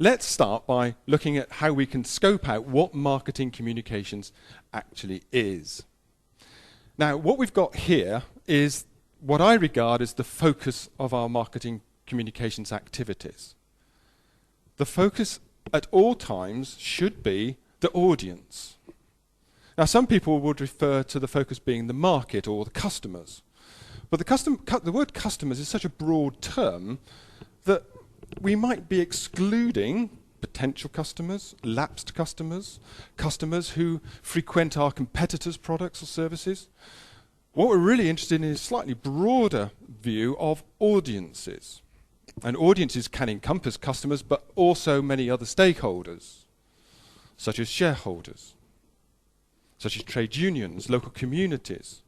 let's start by looking at how we can scope out what marketing communications actually is. Now, what we've got here is what I regard as the focus of our marketing communications activities. The focus at all times should be the audience. Now, some people would refer to the focus being the market or the customers. But the word customers is such a broad term that we might be excluding potential customers, lapsed customers, customers who frequent our competitors' products or services. What we're really interested in is a slightly broader view of audiences. And audiences can encompass customers, but also many other stakeholders, such as shareholders, such as trade unions, local communities,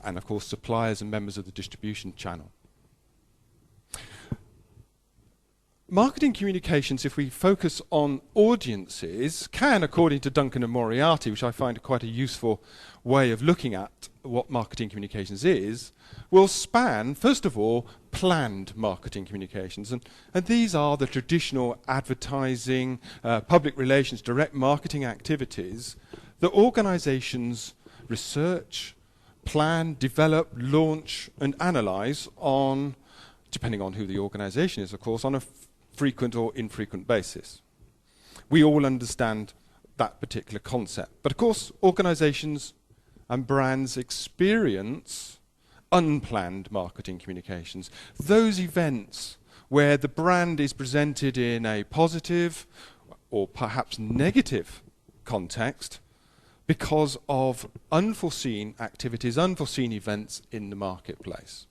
and of course suppliers and members of the distribution channel. Marketing communications, if we focus on audiences, can, according to Duncan and Moriarty, which I find quite a useful way of looking at what marketing communications is, will span, first of all, planned marketing communications. And these are the traditional advertising, public relations, direct marketing activities that organizations research, plan, develop, launch, and analyze on, depending on who the organization is, of course, on a frequent or infrequent basis. We all understand that particular concept. But of course, organizations and brands experience unplanned marketing communications. Those events where the brand is presented in a positive or perhaps negative context because of unforeseen activities, unforeseen events in the marketplace.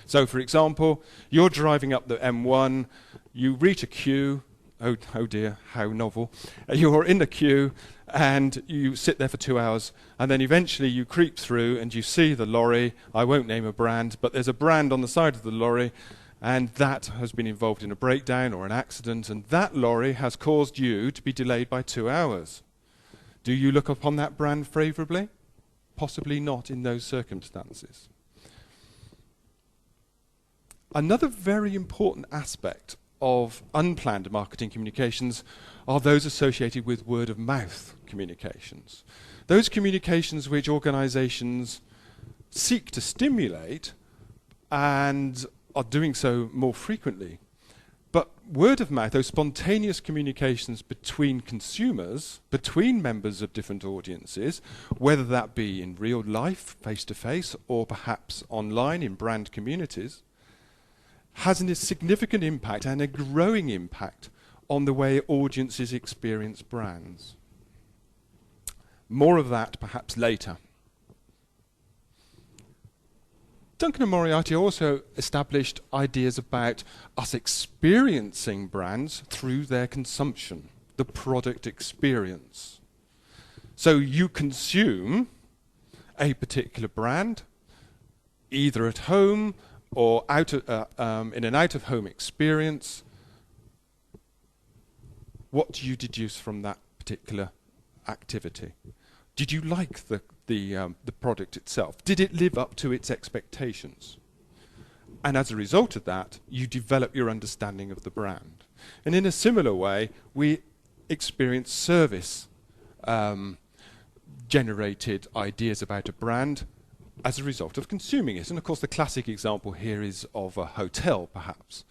So, for example, you're driving up the M1, you reach a queue, oh dear, how novel. You're in the queue and you sit there for 2 hours, and then eventually you creep through and you see the lorry. I won't name a brand, but there's a brand on the side of the lorry, and that has been involved in a breakdown or an accident, and that lorry has caused you to be delayed by 2 hours. Do you look upon that brand favourably? Possibly not in those circumstances. Another very important aspect of unplanned marketing communications are those associated with word-of-mouth communications. Those communications which organizations seek to stimulate and are doing so more frequently. But word-of-mouth, those spontaneous communications between consumers, between members of different audiences, whether that be in real life, face-to-face, or perhaps online in brand communities, has a significant impact and a growing impact on the way audiences experience brands. More of that perhaps later. Duncan and Moriarty also established ideas about us experiencing brands through their consumption, the product experience. So you consume a particular brand, either at home or in an out-of-home experience. What do you deduce from that particular activity? Did you like the product itself? Did it live up to its expectations? And as a result of that, you develop your understanding of the brand. And in a similar way, we experience service generated ideas about a brand as a result of consuming it. And of course, the classic example here is of a hotel, perhaps.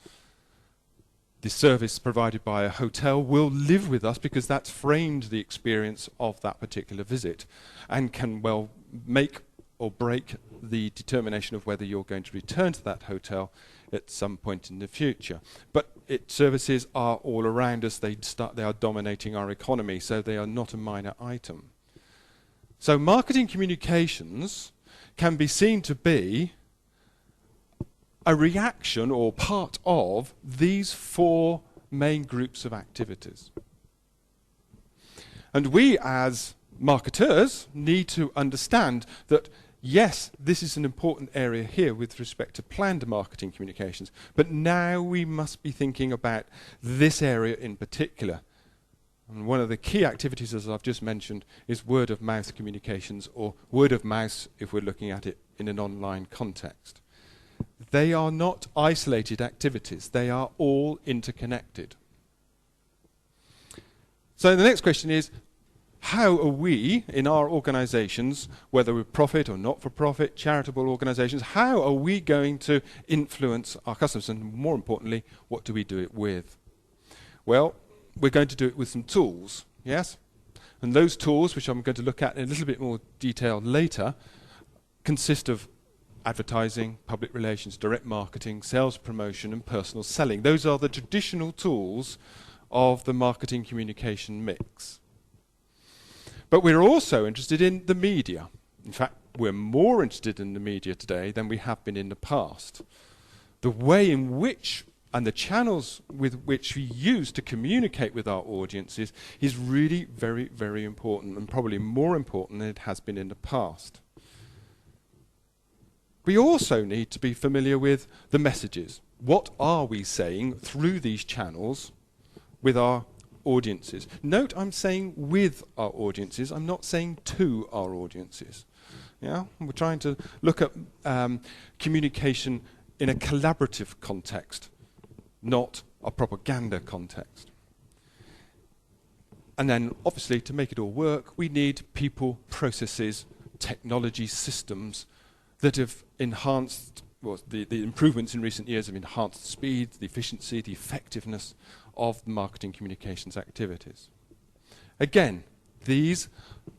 The service provided by a hotel will live with us because that's framed the experience of that particular visit and can well make or break the determination of whether you're going to return to that hotel at some point in the future. But services are all around us. They are dominating our economy, so they are not a minor item. So marketing communications can be seen to be a reaction or part of these four main groups of activities. And we as marketeurs need to understand that, yes, this is an important area here with respect to planned marketing communications, but now we must be thinking about this area in particular. And one of the key activities, as I've just mentioned, is word-of-mouth communications, or word of mouth if we're looking at it in an online context. They are not isolated activities. They are all interconnected. So the next question is, how are we, in our organizations, whether we're profit or not-for-profit, charitable organizations, how are we going to influence our customers? And more importantly, what do we do it with? Well, we're going to do it with some tools, yes? And those tools, which I'm going to look at in a little bit more detail later, consist of advertising, public relations, direct marketing, sales promotion, and personal selling. Those are the traditional tools of the marketing communication mix. But we're also interested in the media. In fact, we're more interested in the media today than we have been in the past. The way in which and the channels with which we use to communicate with our audiences is really very, very important, and probably more important than it has been in the past. We also need to be familiar with the messages. What are we saying through these channels with our audiences? Note, I'm saying with our audiences, I'm not saying to our audiences. Yeah? We're trying to look at communication in a collaborative context, not a propaganda context. And then, obviously, to make it all work, we need people, processes, technology, systems that have enhanced, well, the improvements in recent years have enhanced the speed, the efficiency, the effectiveness of the marketing communications activities. Again, these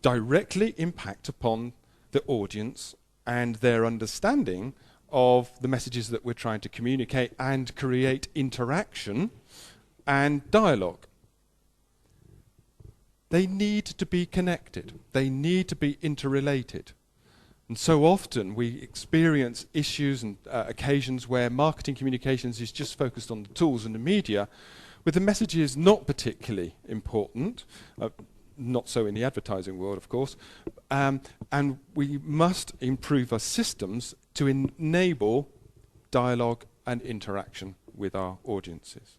directly impact upon the audience and their understanding of the messages that we're trying to communicate and create interaction and dialogue. They need to be connected. They need to be interrelated. And so often we experience issues and occasions where marketing communications is just focused on the tools and the media, with the messages not particularly important, not so in the advertising world, of course, and we must improve our systems to enable dialogue and interaction with our audiences.